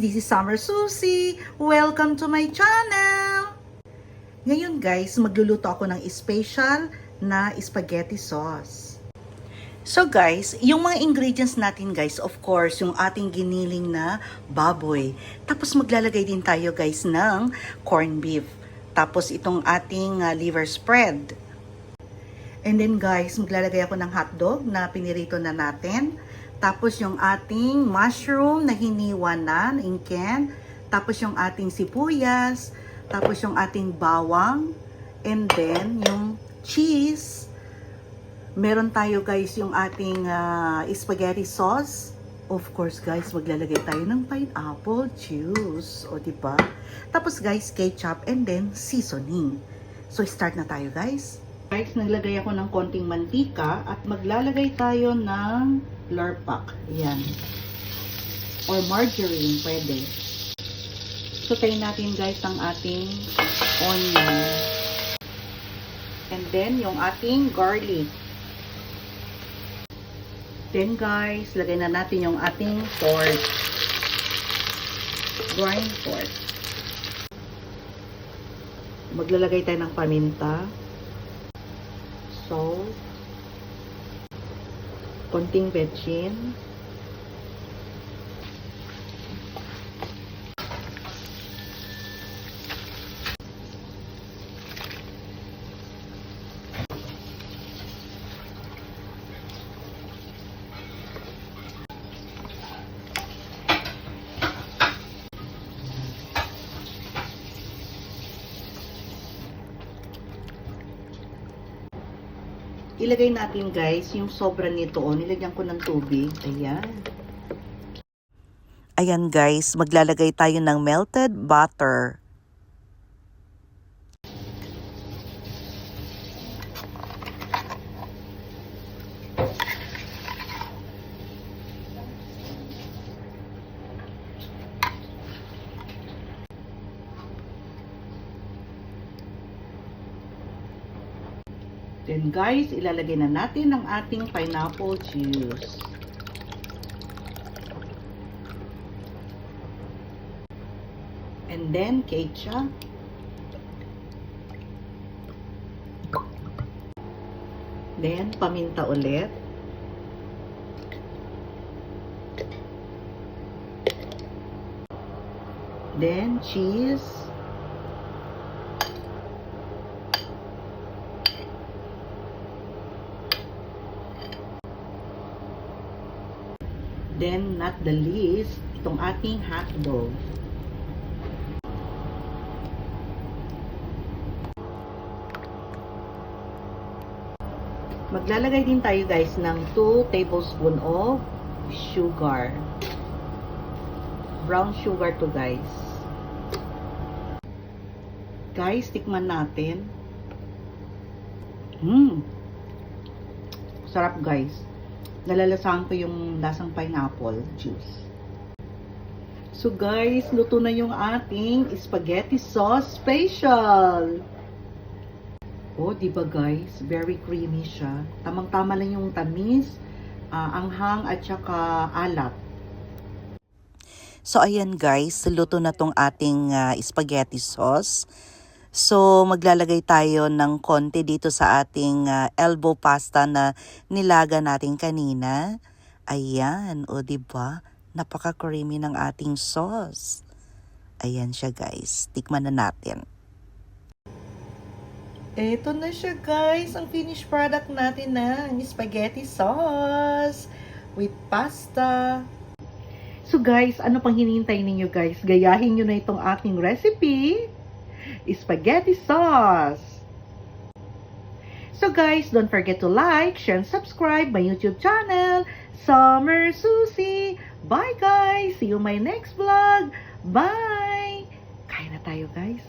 this is Summer Susie. Welcome to my channel! Ngayon guys, magluluto ako ng special na spaghetti sauce. So guys, yung mga ingredients natin guys, of course, yung ating giniling na baboy. Tapos maglalagay din tayo guys ng corned beef. Tapos itong ating liver spread. And then guys, maglalagay ako ng hotdog na pinirito na natin. Tapos yung ating mushroom na hiniwa na in can. Tapos yung ating sibuyas. Tapos yung ating bawang. And then yung cheese. Meron tayo guys yung ating spaghetti sauce. Of course guys, maglalagay tayo ng pineapple juice. O diba? Tapos guys, ketchup and then seasoning. So start na tayo guys. Guys, naglagay ako ng konting mantika at maglalagay tayo ng lurpak. Ayan. Or margarine, pwede. Sutayin natin guys ang ating onion. And then, yung ating garlic. Then guys, lagay na natin yung ating pork. Grind pork. Maglalagay tayo ng paminta. Salt. Konting bechin. Ilagay natin guys, yung sobra nito, nilagyan ko ng tubig. Ayan. Ayan guys, maglalagay tayo ng melted butter. Then guys, ilalagay na natin ang ating pineapple juice. And then ketchup. Then paminta ulit. Then cheese. Then, not the least, itong ating hotdog. Maglalagay din tayo guys ng 2 tablespoon of sugar. Brown sugar to guys. Guys, tikman natin. Sarap guys. Nalalasahan ko yung lasang pineapple juice. So guys, luto na yung ating spaghetti sauce special. Oh, diba guys? Very creamy siya. Tamang-tama lang yung tamis, anghang at saka alat. So ayan guys, luto na tong ating spaghetti sauce. So, maglalagay tayo ng konti dito sa ating elbow pasta na nilaga natin kanina. Ayan, o diba? Napaka-creamy ng ating sauce. Ayan siya guys, tikman na natin. Ito na siya guys, ang finished product natin ng spaghetti sauce with pasta. So guys, ano pang hinihintay ninyo guys? Gayahin nyo na itong ating recipe. Spaghetti sauce. So guys, don't forget to like, share, and subscribe my YouTube channel, Summer Susie. Bye guys! See you in my next vlog. Bye! Kain na tayo guys.